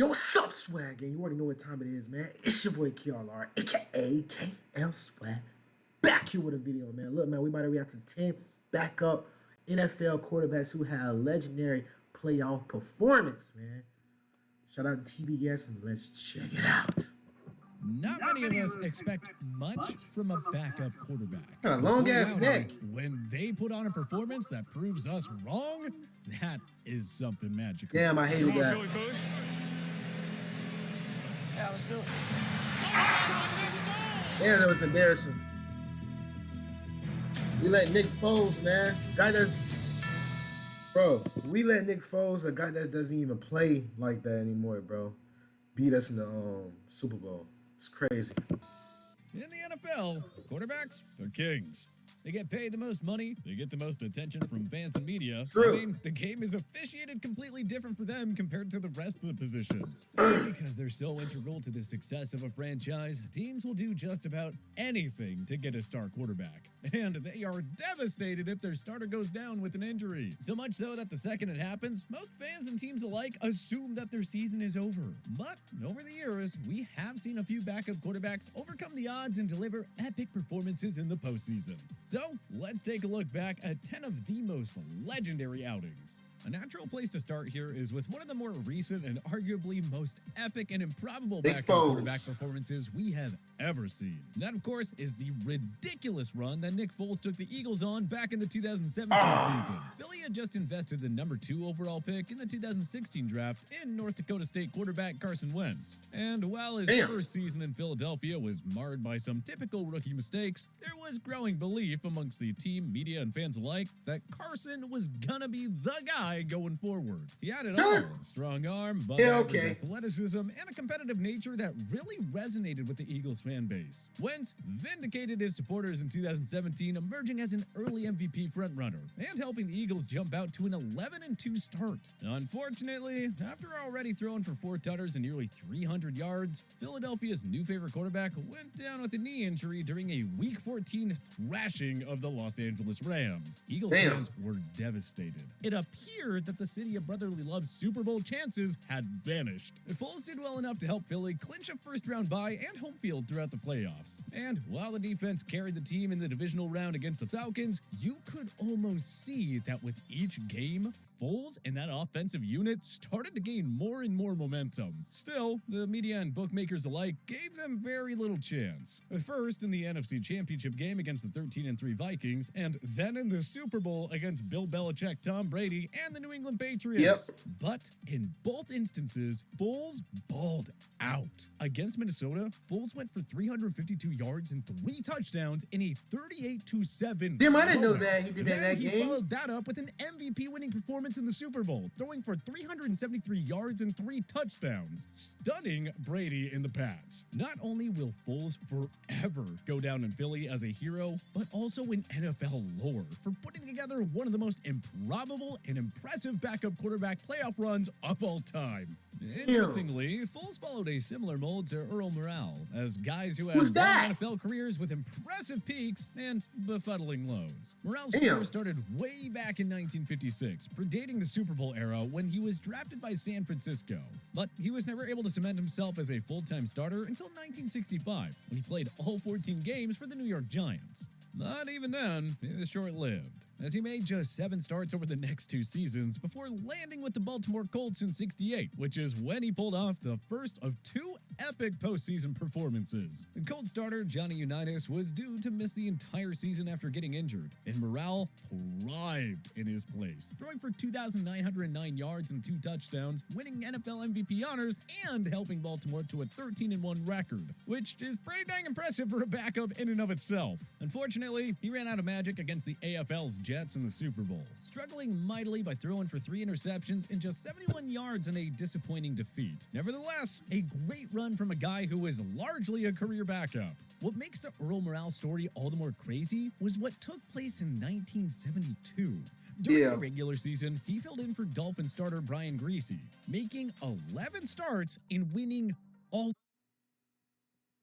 Yo, what's up, Swag Gang? You already know what time it is, man. It's your boy KLR, aka KL Swag, back here with a video, man. Look, man, we might have reacted to 10 backup NFL quarterbacks who had a legendary playoff performance, man. Shout out to TBS and let's check it out. Not many of us expect much from a backup quarterback. Got a long ass neck. When they put on a performance that proves us wrong, that is something magical. Damn, I hated that. Yeah, let's do it. Damn, that was embarrassing. We let Nick Foles, man, we let Nick Foles, a guy that doesn't even play like that anymore, bro, beat us in the Super Bowl. It's crazy. In the NFL, quarterbacks are kings. They get paid the most money, they get the most attention from fans and media. True. I mean, the game is officiated completely different for them compared to the rest of the positions. Because they're so integral to the success of a franchise, teams will do just about anything to get a star quarterback. And they are devastated if their starter goes down with an injury. So much so that the second it happens, most fans and teams alike assume that their season is over. But over the years, we have seen a few backup quarterbacks overcome the odds and deliver epic performances in the postseason. So, let's take a look back at 10 of the most legendary outings. A natural place to start here is with one of the more recent and arguably most epic and improbable backup quarterback performances we have ever seen. And that, of course, is the ridiculous run that Nick Foles took the Eagles on back in the 2017 season. Philly had just invested the number 2 overall pick in the 2016 draft in North Dakota State quarterback Carson Wentz. And while his first season in Philadelphia was marred by some typical rookie mistakes, there was growing belief amongst the team, media, and fans alike that Carson was gonna be the guy going forward. He had it all: a strong arm, athleticism, and a competitive nature that really resonated with the Eagles fan base. Wentz vindicated his supporters in 2017, emerging as an early MVP frontrunner and helping the Eagles jump out to an 11-2 start. Unfortunately, after already throwing for 4 tutters and nearly 300 yards, Philadelphia's new favorite quarterback went down with a knee injury during a Week 14 thrashing of the Los Angeles Rams. Eagles fans were devastated. It appeared that the city of brotherly love's Super Bowl chances had vanished. Foles did well enough to help Philly clinch a first-round bye and home field throughout the playoffs. And while the defense carried the team in the divisional round against the Falcons, you could almost see that with each game, Foles and that offensive unit started to gain more and more momentum. Still, the media and bookmakers alike gave them very little chance. First in the NFC Championship game against the 13-3 Vikings, and then in the Super Bowl against Bill Belichick, Tom Brady, and the New England Patriots. But in both instances, Foles balled out. Against Minnesota, Foles went for 352 yards and 3 touchdowns in a 38-7. Damn, I didn't know that he did that game. He followed that up with an MVP-winning performance in the Super Bowl, throwing for 373 yards and 3 touchdowns, stunning Brady in the Pats. Not only will Foles forever go down in Philly as a hero, but also in NFL lore for putting together one of the most improbable and impressive backup quarterback playoff runs of all time. Interestingly, Foles followed a similar mold to Earl Morrall, as guys who had long NFL careers with impressive peaks and befuddling lows. Morrall's career started way back in 1956, predating the Super Bowl era when he was drafted by San Francisco. But he was never able to cement himself as a full-time starter until 1965, when he played all 14 games for the New York Giants. Not even then, it was short-lived, as he made just 7 starts over the next 2 seasons before landing with the Baltimore Colts in '68, which is when he pulled off the first of 2 epic postseason performances. The Colts starter Johnny Unitas was due to miss the entire season after getting injured, and Morrall thrived in his place, throwing for 2,909 yards and 2 touchdowns, winning NFL MVP honors, and helping Baltimore to a 13-1 record, which is pretty dang impressive for a backup in and of itself. Unfortunately, he ran out of magic against the AFL's Jets in the Super Bowl, struggling mightily by throwing for 3 interceptions and just 71 yards in a disappointing defeat. Nevertheless, a great run from a guy who is largely a career backup. What makes the Earl Morrall story all the more crazy was what took place in 1972. During the regular season, he filled in for Dolphins starter Brian Griese, making 11 starts and winning all.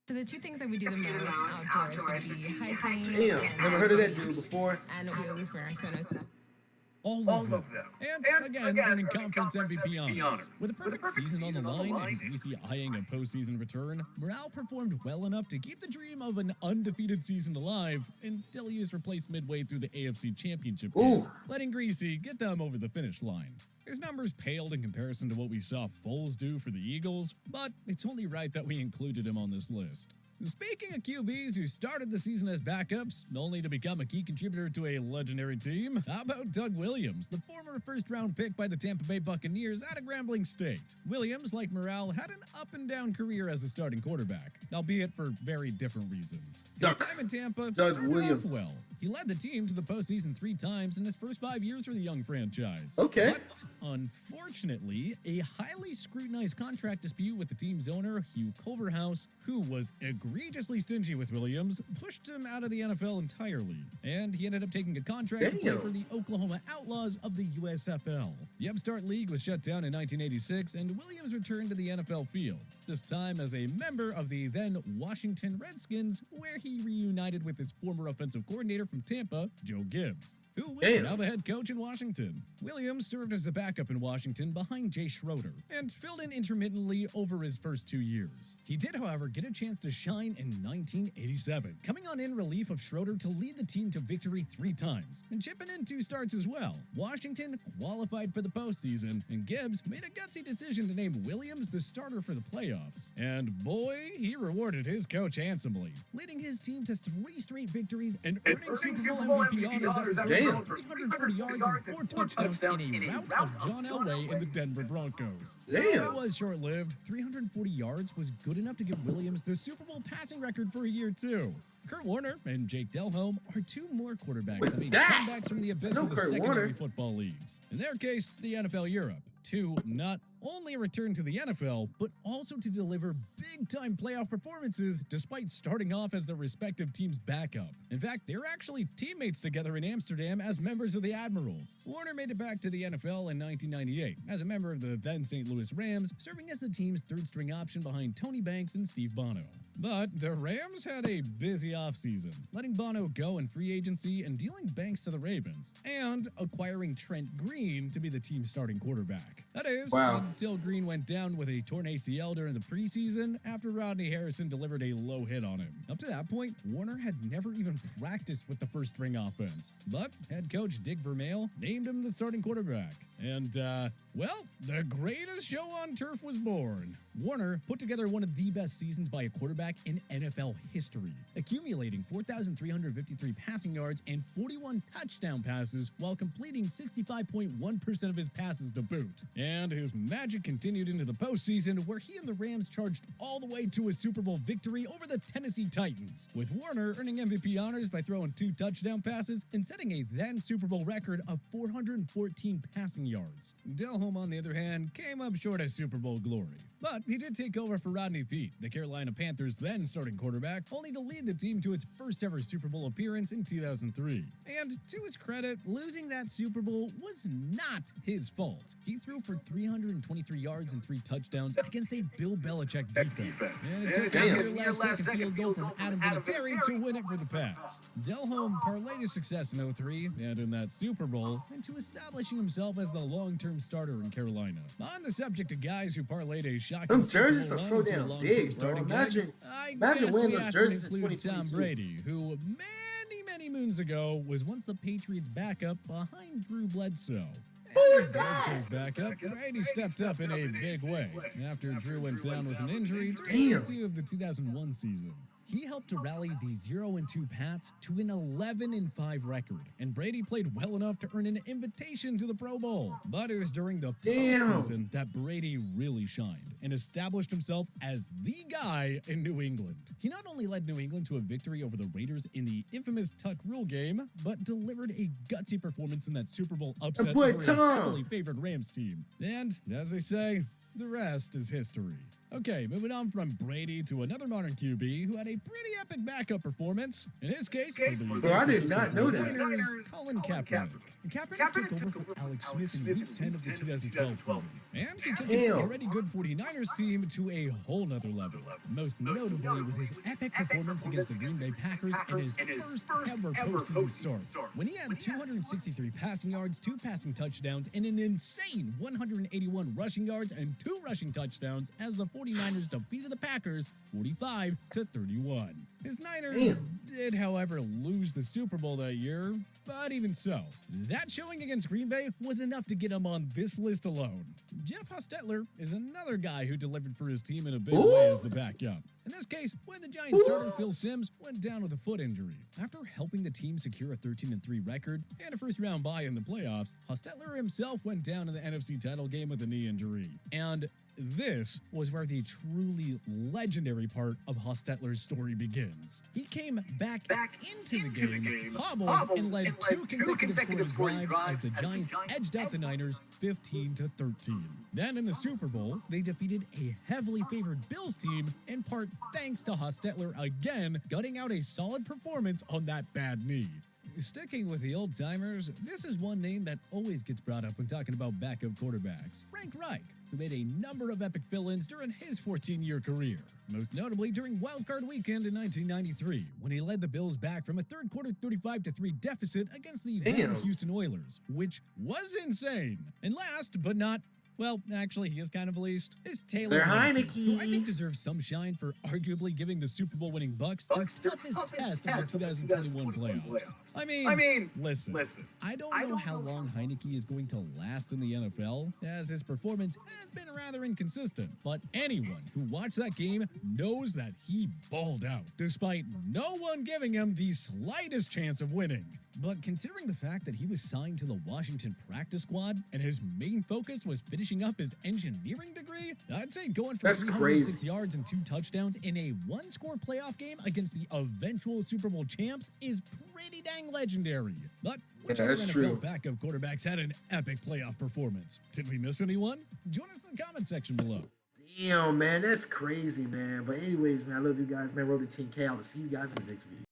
So the 2 things that we do the most outdoors would be hiking. Damn, never heard of that dude before. And we always bring our swimmers. All of them. And again, earning conference MVP honors. With a perfect season on the line and Greasy eyeing a postseason return, morale performed well enough to keep the dream of an undefeated season alive until he was replaced midway through the AFC Championship game, letting Greasy get them over the finish line. His numbers paled in comparison to what we saw Foles do for the Eagles, but it's only right that we included him on this list. Speaking of QBs who started the season as backups, only to become a key contributor to a legendary team, how about Doug Williams, the former first-round pick by the Tampa Bay Buccaneers out of Grambling State? Williams, like Morale, had an up-and-down career as a starting quarterback, albeit for very different reasons. His time in Tampa started off well. He led the team to the postseason 3 times in his first 5 years for the young franchise. Okay. But, unfortunately, a highly scrutinized contract dispute with the team's owner, Hugh Culverhouse, who was egregiously stingy with Williams, pushed him out of the NFL entirely. And he ended up taking a contract to play for the Oklahoma Outlaws of the USFL. The upstart league was shut down in 1986, and Williams returned to the NFL field, this time as a member of the then Washington Redskins, where he reunited with his former offensive coordinator from Tampa, Joe Gibbs, who was now the head coach in Washington. Williams served as a backup in Washington behind Jay Schroeder and filled in intermittently over his first 2 years. He did, however, get a chance to shine in 1987, coming on in relief of Schroeder to lead the team to victory 3 times and chipping in 2 starts as well. Washington qualified for the postseason, and Gibbs made a gutsy decision to name Williams the starter for the playoffs. And boy, he rewarded his coach handsomely, leading his team to 3 straight victories and earning Super Bowl MVP honors after throwing 340 yards and 4 touchdowns in a rout of John Elway and the Denver Broncos. It was short-lived. 340 yards was good enough to give Williams the Super Bowl passing record for a year, too. Kurt Warner and Jake Delholm are 2 more quarterbacks that made comebacks from the abyss of the secondary football leagues. In their case, the NFL Europe. 2 not only returned to the NFL, but also to deliver big-time playoff performances despite starting off as their respective team's backup. In fact, they were actually teammates together in Amsterdam as members of the Admirals. Warner made it back to the NFL in 1998 as a member of the then St. Louis Rams, serving as the team's 3rd-string option behind Tony Banks and Steve Bono. But the Rams had a busy offseason, letting Bono go in free agency and dealing Banks to the Ravens, and acquiring Trent Green to be the team's starting quarterback. That is, until Green went down with a torn ACL during the preseason after Rodney Harrison delivered a low hit on him. Up to that point, Warner had never even practiced with the first-string offense, but head coach Dick Vermeil named him the starting quarterback. And, well, the greatest show on turf was born. Warner put together one of the best seasons by a quarterback in NFL history, accumulating 4,353 passing yards and 41 touchdown passes while completing 65.1% of his passes to boot. And his magic continued into the postseason, where he and the Rams charged all the way to a Super Bowl victory over the Tennessee Titans, with Warner earning MVP honors by throwing 2 touchdown passes and setting a then Super Bowl record of 414 passing yards. Delholm, on the other hand, came up short of Super Bowl glory. But he did take over for Rodney Peete, the Carolina Panthers' then starting quarterback, only to lead the team to its first ever Super Bowl appearance in 2003. And to his credit, losing that Super Bowl was not his fault. He threw for 323 yards and 3 touchdowns against a Bill Belichick defense. And it took a last-second field goal from Adam Vinatieri to win it for the Pats. Delholm parlayed his success in 2003 and in that Super Bowl into establishing himself as the long-term starter in Carolina. On the subject of guys who parlayed a shocking jerseys are so damn big, bro. Imagine wearing those jerseys in 2022. Tom Brady, who many moons ago was once the Patriots' backup behind Drew Bledsoe. And as Bledsoe's backup, Brady stepped up in a big way after Drew went down with an injury during Week 2 of the 2001 season. He helped to rally the 0-2 Pats to an 11-5 record, and Brady played well enough to earn an invitation to the Pro Bowl. But it was during the postseason that Brady really shined and established himself as the guy in New England. He not only led New England to a victory over the Raiders in the infamous Tuck Rule game, but delivered a gutsy performance in that Super Bowl upset over a heavily favored Rams team. And, as they say, the rest is history. Okay, moving on from Brady to another modern QB who had a pretty epic backup performance. In his case, for the Bro, I did not know that. 49ers, Colin Kaepernick. Kaepernick took over for Alex Smith in Week 10 of the 2012 season, and he took an already good 49ers team to a whole nother level, most notably with his epic performance against the Green Bay Packers in his first ever postseason start, when he had 263 passing yards, 2 passing touchdowns, and an insane 181 rushing yards and 2 rushing touchdowns as the 49ers defeated the Packers 45-31. His Niners did, however, lose the Super Bowl that year, but even so, that showing against Green Bay was enough to get him on this list alone. Jeff Hostetler is another guy who delivered for his team in a big way as the backup. In this case, when the Giants starter Phil Simms went down with a foot injury. After helping the team secure a 13-3 record and a first-round bye in the playoffs, Hostetler himself went down in the NFC title game with a knee injury. And this was where the truly legendary part of Hostetler's story begins. He came back into the game, hobbled, and led 2 consecutive scoring drives as the Giants edged out the Niners 15-13. Then in the Super Bowl, they defeated a heavily favored Bills team, in part thanks to Hostetler again gutting out a solid performance on that bad knee. Sticking with the old-timers, this is one name that always gets brought up when talking about backup quarterbacks, Reich, who made a number of epic fill-ins during his 14-year career, most notably during Wild Card Weekend in 1993, when he led the Bills back from a third-quarter 35-3 deficit against the then Houston Oilers, which was insane. And last but not well, actually, he is kind of least, is Taylor Heineke, who I think deserves some shine for arguably giving the Super Bowl winning Bucks their toughest test of the 2021 playoffs. I mean, listen, I don't know how long Heineke is going to last in the NFL, as his performance has been rather inconsistent, but anyone who watched that game knows that he balled out, despite no one giving him the slightest chance of winning. But considering the fact that he was signed to the Washington practice squad and his main focus was finishing up his engineering degree, I'd say going for 306 yards and 2 touchdowns in a 1-score playoff game against the eventual Super Bowl champs is pretty dang legendary. But which other NFL backup quarterbacks had an epic playoff performance? Did we miss anyone? Join us in the comment section below. Damn, man, that's crazy, man. But anyways, man, I love you guys, man. Road to 10K. I will see you guys in the next video.